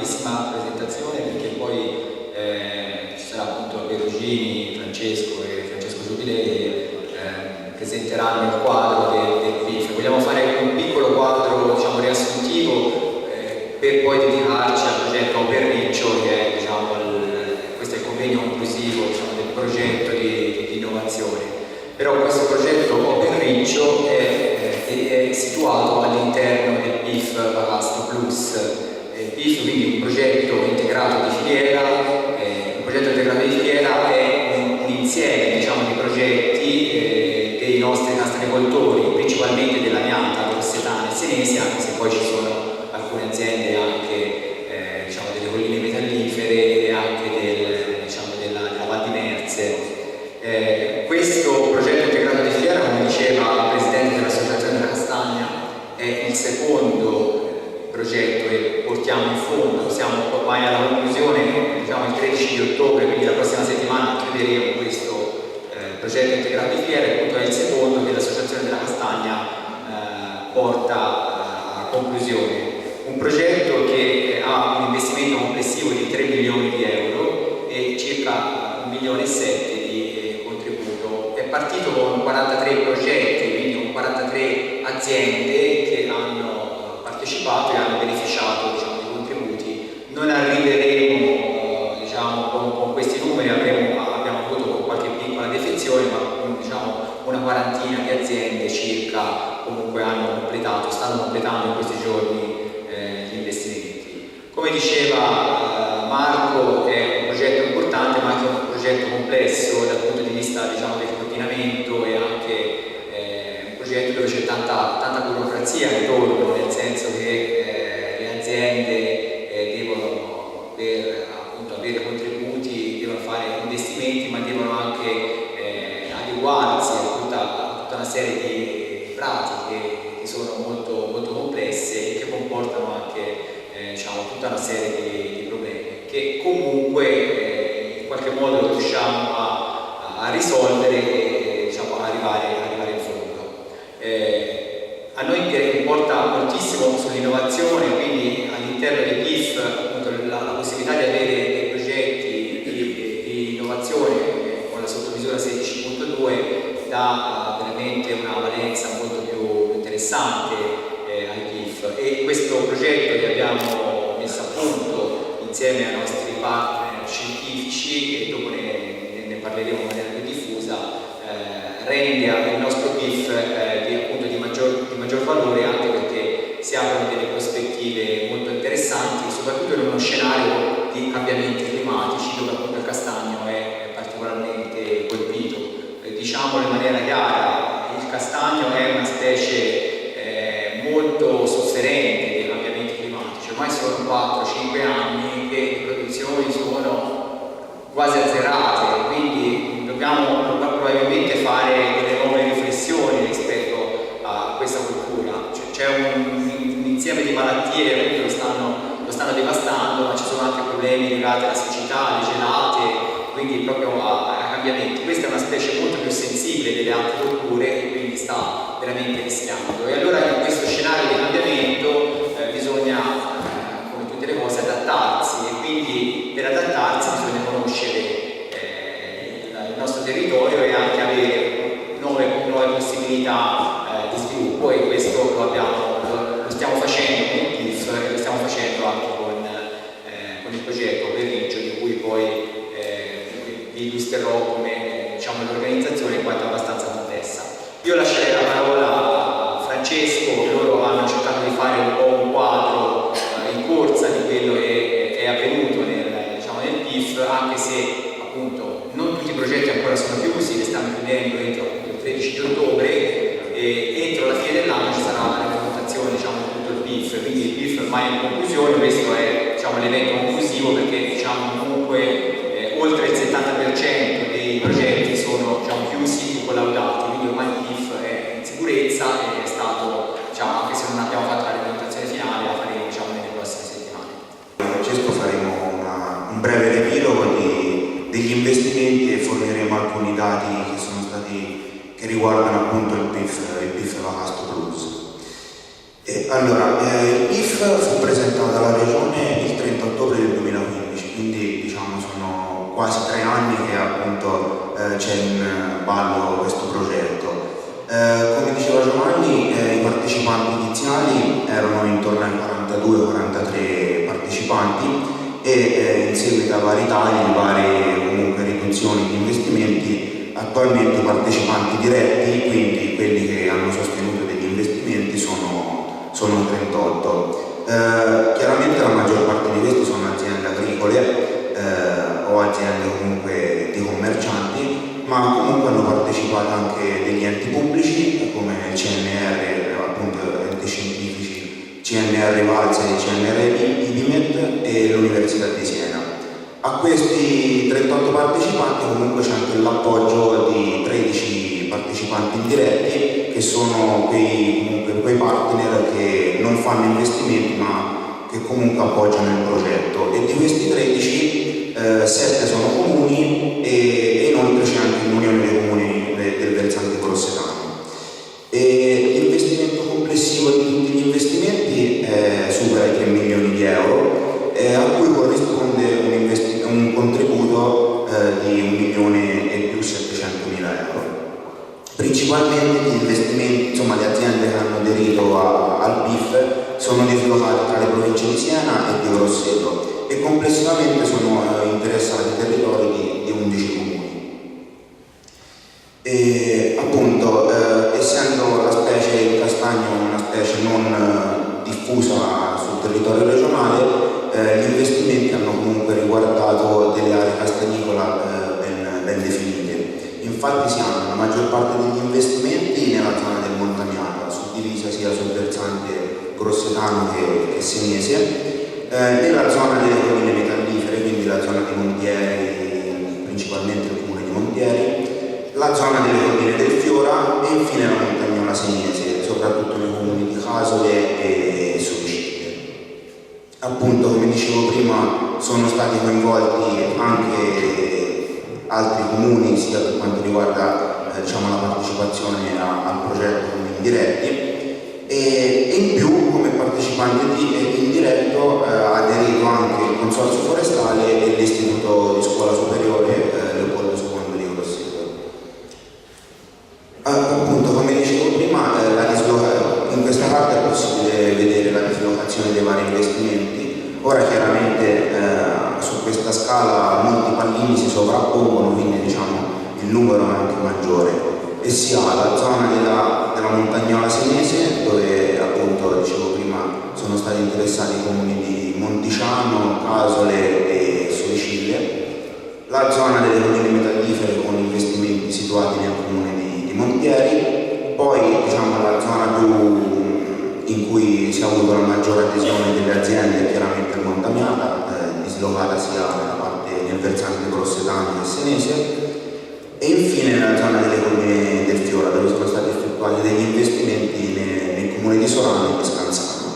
brevissima presentazione, perché poi ci sarà appunto Perugini, Francesco Giubilei presenteranno il quadro del PIF. Vogliamo fare un piccolo quadro, diciamo, riassuntivo per poi dedicarci al progetto Operriccio, che è, diciamo, questo è il convegno conclusivo, diciamo, del progetto di innovazione. Però questo progetto Operriccio è situato all'interno del PIF Vacastro Plus. PIF, quindi un progetto integrato di filiera. Un progetto integrato di filiera è un insieme, diciamo, di progetti dei nostri castanicoltori, principalmente dell'Amiata, Grossetana e Senesia, anche se poi ci sono alcune aziende anche diciamo, delle colline metallifere e anche diciamo, della Val di Merse. Questo progetto integrato di filiera, come diceva il Presidente dell'Associazione della Castagna, è il secondo progetto che portiamo in fondo. Siamo ormai alla conclusione, diciamo il 13 di ottobre, quindi la prossima settimana chiuderemo questo progetto integrato di filiera, e appunto è il secondo che l'Associazione della Castagna porta a conclusione. Un progetto che ha un investimento complessivo di 3 milioni di euro e circa 1,7 milioni di contributo. È partito con 43 progetti, quindi con 43 aziende che hanno partecipato e hanno beneficiato, diciamo, di contributi. Non arriveremo diciamo, con questi numeri, abbiamo avuto qualche piccola defezione, ma diciamo, una quarantina di aziende circa comunque stanno completando in questi giorni gli investimenti. Come diceva Marco, è un progetto importante, ma anche un progetto complesso dal punto di vista, diciamo, del coordinamento, e anche un progetto dove c'è tanta burocrazia intorno, nel senso che le aziende devono, per appunto avere contributi, devono fare investimenti, ma devono anche adeguarsi a tutta una serie di pratiche che sono molto, molto complesse e che comportano anche diciamo, tutta una serie di problemi che comunque in qualche modo riusciamo a risolvere e diciamo, arrivare in fondo. A noi importa moltissimo sull'innovazione, quindi all'interno del PIF appunto, la possibilità di avere dei progetti di innovazione con la sottomisura 16.2 dà veramente una valenza molto più interessante al PIF, e questo progetto che abbiamo messo a punto insieme ai nostri partner scientifici, e dopo ne parleremo in maniera più diffusa, rende il nostro PIF di maggior valore, anche perché si aprono delle prospettive molto interessanti, soprattutto in uno scenario di cambiamenti climatici dove appunto il castagno è particolarmente colpito. Diciamolo in maniera chiara, il castagno è una specie molto sofferente dei cambiamenti climatici. Ormai sono 4-5 anni che le produzioni sono quasi azzerate, quindi dobbiamo probabilmente fare delle nuove riflessioni rispetto a questa cultura. C'è un insieme di malattie che lo stanno devastando, ma ci sono anche problemi legati alla siccità, alle gelate, quindi proprio a cambiamenti. Questa è una specie molto più sensibile delle altre culture e quindi sta veramente rischiando. E allora in questo scenario di cambiamento bisogna, come tutte le cose, adattarsi, e quindi per adattarsi bisogna conoscere il nostro territorio e anche avere nuove possibilità di sviluppo, e questo lo stiamo facendo con il PIF e lo stiamo facendo anche con il progetto Operriccio, di cui poi vi illustrerò come diciamo, l'organizzazione, in quanto è abbastanza complessa. Io lascerei la parola a Francesco. Loro hanno cercato di fare un po' un quadro in corsa di quello che è avvenuto nel PIF, anche se appunto non tutti i progetti ancora sono chiusi, li stanno chiudendo entro il 13 di ottobre, e entro la fine dell'anno ci sarà una valutazione, diciamo, di tutto il PIF, quindi il PIF ormai è in conclusione. Questo è, diciamo, l'evento conclusivo, perché diciamo comunque oltre il 70% dei progetti sono, diciamo, chiusi e collaudati, quindi ormai il PIF è in sicurezza e è stato, diciamo, anche se non abbiamo fatto la valutazione finale, la faremo, diciamo, nelle prossime settimane. Francesco, faremo un breve riepilogo degli investimenti e forniremo alcuni dati che riguardano appunto il PIF Vacastro Plus. Allora, il PIF fu presentato alla Regione il 30 ottobre quasi 3 anni che appunto c'è in ballo questo progetto. Come diceva Giovanni, i partecipanti iniziali erano intorno ai 42-43 partecipanti e in seguito a vari tagli, varie comunque riduzioni di investimenti, attualmente i partecipanti diretti, quindi quelli che hanno sostenuto degli investimenti, sono 38. Chiaramente la maggior parte di questi sono aziende agricole o aziende comunque di commercianti, ma comunque hanno partecipato anche degli enti pubblici come il CNR, appunto enti scientifici, CNR Valse e CNR Ibimet e l'Università di Siena. A questi 38 partecipanti comunque c'è anche l'appoggio di 13 partecipanti indiretti, che sono quei partner che non fanno investimenti ma che comunque appoggiano il progetto, e di questi 13 7 sono comuni e inoltre c'è anche l'Unione dei Comuni del versante grossetano. L'investimento complessivo di tutti gli investimenti supera i 3 milioni di euro, a cui corrisponde un contributo di 1.700.000 euro. Principalmente gli investimenti, insomma le aziende che hanno aderito al PIF sono dislocate tra le province di Siena e di Grosseto e complessivamente sono interessati territori di 11 comuni. E appunto, essendo la specie il castagno una specie non diffusa sul territorio regionale, gli investimenti hanno comunque riguardato delle aree castagnicole ben definite. Infatti si hanno la maggior parte degli investimenti nella zona del Montagnana, suddivisa sia sul versante grossetano che senese, nella zona delle colline metallifere, quindi la zona di Montieri, principalmente il comune di Montieri, la zona delle colline del Fiora e infine la montagnola senese, soprattutto nei comuni di Casole e Solicite. Appunto, come dicevo prima, sono stati coinvolti anche altri comuni sia per quanto riguarda la partecipazione al progetto come indiretti, e in più come partecipante indiretto ha aderito anche il Consorzio Forestale e l'Istituto di Scuola Superiore Leopoldo II di Grosseto. Appunto, come dicevo prima, in questa parte è possibile vedere la dislocazione dei vari investimenti. Ora chiaramente su questa scala molti pallini si sovrappongono, quindi il numero è anche maggiore, e si ha la zona della montagnola senese, dove appunto dicevo prima sono stati interessati i comuni di Monticiano, Casole e Solicille, la zona delle colline metallifere con investimenti situati nel comune di Montieri, poi la zona più in cui si è avuto la maggiore adesione delle aziende è chiaramente il Montamiata, dislocata sia nel versante grossetano che senese, e infine nella zona delle colline del Fiora, dove sono stati effettuati degli investimenti nei comuni di Sorano e di Scanzano.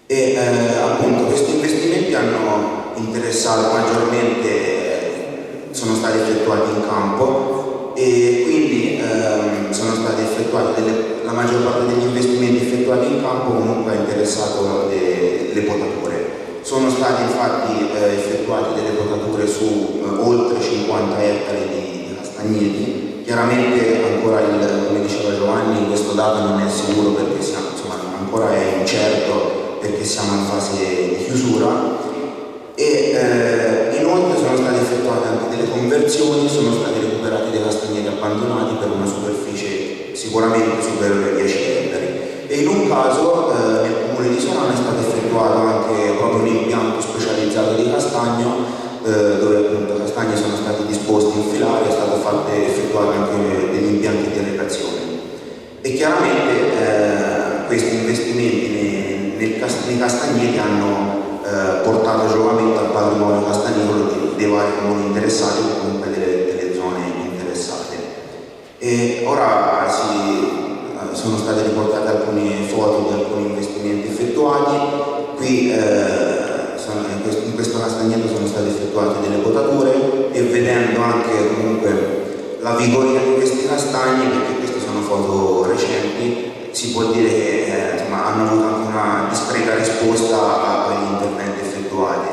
E appunto questi investimenti hanno interessato maggiormente, sono stati effettuati in campo, e quindi sono stati effettuati la maggior parte degli investimenti effettuati in campo comunque ha interessato le potature. Sono state infatti effettuate delle potature su oltre 50 ettari di castagneti. Chiaramente ancora, come diceva Giovanni, questo dato non è sicuro perché ancora è incerto perché siamo in fase di chiusura, e inoltre sono state effettuate anche delle conversioni, sono stati recuperati dei castagneti abbandonati per una superficie sicuramente superiore ai 10 ettari. E in un caso nel comune di Sorano è stato effettuato anche proprio un impianto specializzato di castagno, dove appunto castagni sono stati disposti in filare, è stato effettuato anche degli impianti di irrigazione. E chiaramente questi investimenti nei castagneti hanno portato giovamento al patrimonio castagnicolo dei vari comuni interessati o comunque delle zone interessate. E ora sono state riportate alcune foto di alcuni investimenti effettuati. Qui in questo castagneto sono state effettuate delle potature, e vedendo anche comunque la vigoria di questi castagni, perché queste sono foto recenti, si può dire che hanno avuto anche una discreta risposta agli interventi effettuati,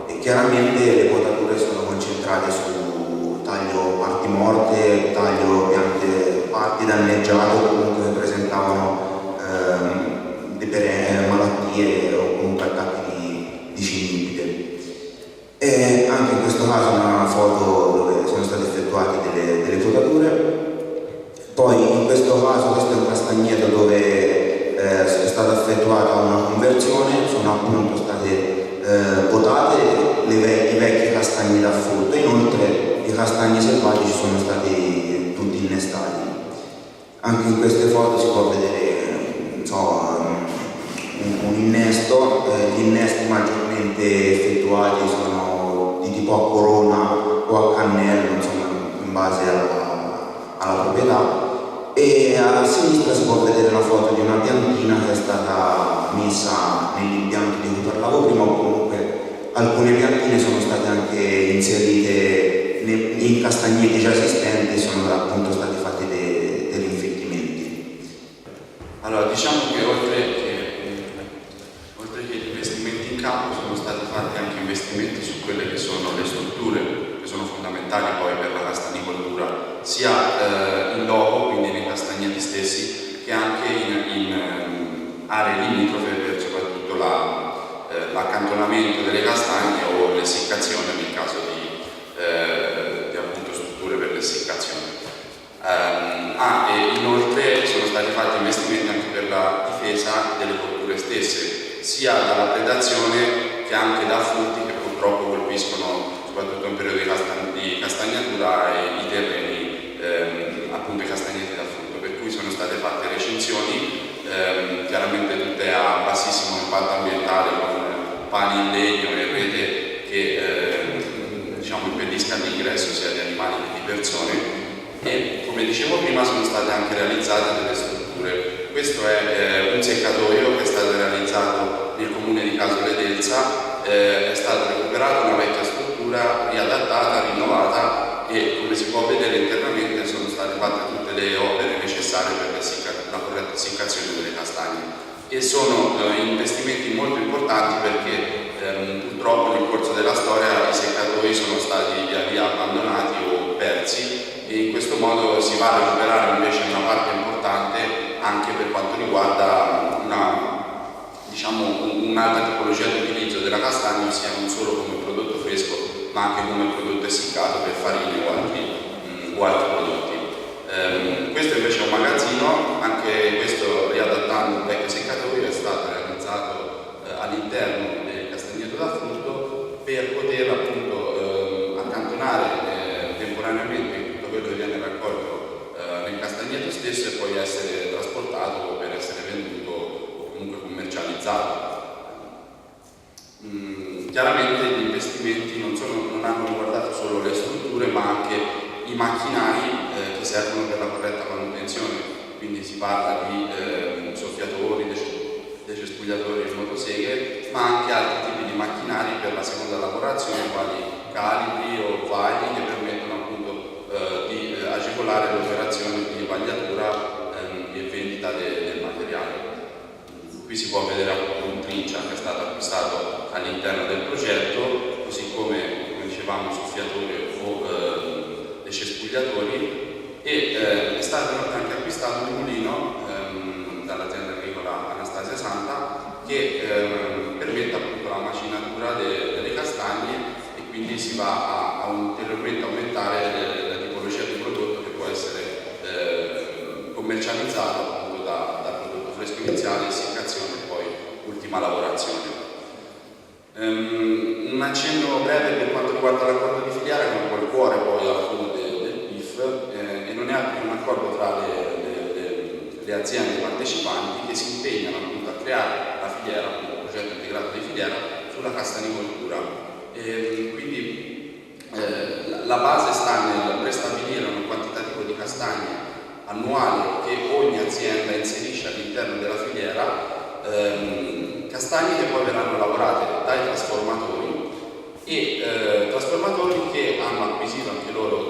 e chiaramente le potature sono incentrate su taglio parti morte, taglio piante, parti danneggiate o comunque che presentavano malattie o comunque attacchi di cinipide. E anche in questo caso una foto dove sono state effettuate delle potature. Poi in questo caso questo è un castagneto dove è stata effettuata una conversione, sono appunto state potate i vecchi castagni da frutto, inoltre i castagni selvatici sono stati tutti innestati. Anche in queste foto si può vedere un innesto, gli innesti maggiormente effettuati sono di tipo a corona o a cannello, insomma in base alla proprietà. E a sinistra si può vedere la foto di una piantina che è stata messa nell'impianto di cui parlavo prima, o comunque alcune piantine sono state anche inserite in castagneti già esistenti e sono appunto stati fatti degli infettimenti. Allora, diciamo che oltre che gli investimenti in campo sono stati fatti anche investimenti su quelle che sono le strutture che sono fondamentali poi per la castanicoltura, sia in loco, quindi nei castagneti stessi, che anche in aree limitrofe per soprattutto l'accantonamento delle castagne o l'essiccazione nel caso di appunto strutture per l'essiccazione. E inoltre sono stati fatti investimenti anche per la difesa delle colture stesse, sia dalla predazione che anche da frutti che purtroppo colpiscono soprattutto in periodo di castagnatura i terreni, appunto i castagneti da frutto, per cui sono state fatte recinzioni, chiaramente tutte a bassissimo impatto ambientale, con pani in legno e rete che diciamo impediscano l'ingresso sia di animali che di persone. E come dicevo prima sono state anche realizzate delle strutture. Questo è un seccatoio che è stato realizzato nel comune di Casole d'Elsa, è stata recuperata una vecchia struttura, riadattata, rinnovata, e come si può vedere internamente sono state fatte tutte le opere necessarie per la corretta essiccazione delle castagne. E sono investimenti molto importanti perché purtroppo nel corso della storia i seccatoi sono stati via via abbandonati o persi, e in questo modo si va a recuperare invece una parte importante anche per quanto riguarda un'alta tipologia di utilizzo della castagna, ossia non solo come prodotto fresco ma anche come prodotto essiccato per farine o altri prodotti. Questo invece è un magazzino, anche questo riadattando un vecchio seccatoio è stato realizzato all'interno del castagneto da frutto per poter appunto accantonare temporaneamente tutto quello che viene raccolto nel castagneto stesso e poi essere trasportato per essere venduto o comunque commercializzato. Chiaramente gli investimenti non hanno riguardato solo le strutture ma anche i macchinari che servono per la corretta manutenzione, quindi si parla di soffiatori, decespugliatori e motoseghe, ma anche altri tipi di macchinari per la seconda lavorazione, quali calibri o vagli che permettono appunto di agevolare l'operazione di vagliatura e vendita del materiale. Qui si può vedere appunto un trincia che è stato acquistato all'interno del progetto, così come dicevamo soffiatori o decespugliatori, e è stato anche acquistato un mulino dall'azienda agricola Anastasia Santa che permette appunto la macinatura delle castagne, e quindi si va a ulteriormente aumentare la tipologia di prodotto che può essere commercializzato appunto da prodotto fresco iniziale, essiccazione e poi ultima lavorazione. Un accenno breve per quanto riguarda l'accordo di filiera, che è un po' il cuore poi alla fine del PIF, e non è altro che un accordo tra le aziende partecipanti che si impegnano appunto a creare la filiera, appunto, un progetto integrato di filiera sulla castanicoltura. Quindi la base sta nel prestabilire un quantitativo di castagne annuale che ogni azienda inserisce all'interno della filiera, castagne che poi verranno lavorate dai trasformatori e trasformatori che hanno acquisito anche loro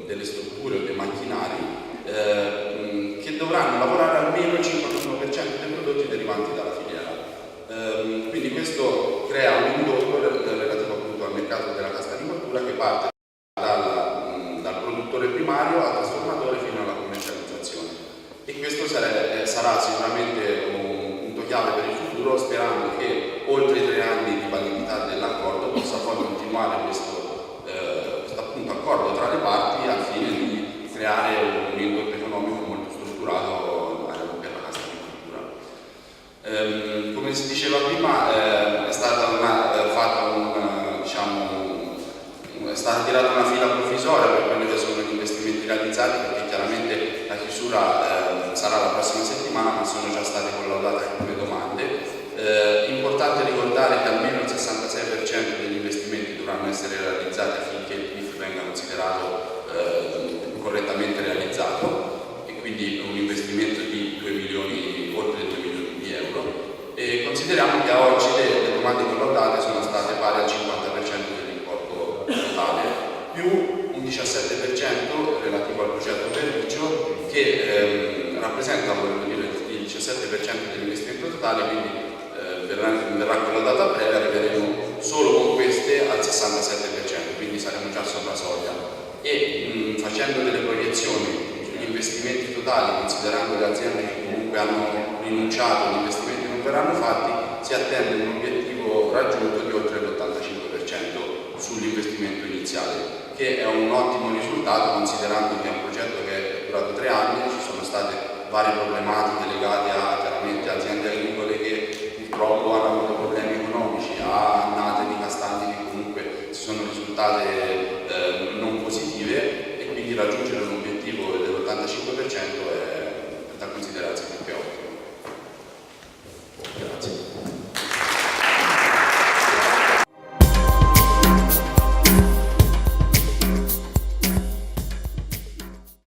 delle strutture o dei macchinari che dovranno lavorare almeno il 51% dei prodotti derivanti dalla filiera. Quindi questo crea un indotto relativo appunto al mercato della castanicoltura che parte dal produttore primario al trasformatore fino alla commercializzazione. E questo sarà sicuramente un punto chiave per il futuro, sperando che oltre i 3 anni di validità dell'accordo possa poi continuare questo appunto accordo tra le parti al fine di creare un indotto economico molto strutturato per la caseicoltura. Come si diceva prima, è stata è stata tirata una fila provvisoria per quelli che sono gli investimenti realizzati, perché chiaramente la chiusura sarà la prossima settimana, ma sono già state collaudate alcune domande. Importante ricordare che almeno il 66% degli investimenti dovranno essere realizzati affinché il PIF venga considerato correttamente realizzato, e quindi un investimento di oltre 2 milioni di euro. E consideriamo che a oggi le domande collaudate sono state pari al 50% dell'importo totale, più un 17% relativo al progetto Berriccio, che rappresenta il 17% dell'investimento totale, quindi verrà collaudato a breve, arriveremo solo con queste al 67%, quindi saremo già sopra soglia. E facendo delle proiezioni sugli investimenti totali, considerando le aziende che comunque hanno rinunciato, gli investimenti non verranno fatti, si attende un obiettivo raggiunto di oltre l'85% sull'investimento iniziale, che è un ottimo risultato considerando che è un progetto che è durato 3 anni, ci sono state varie problematiche legate a chiaramente aziende agricole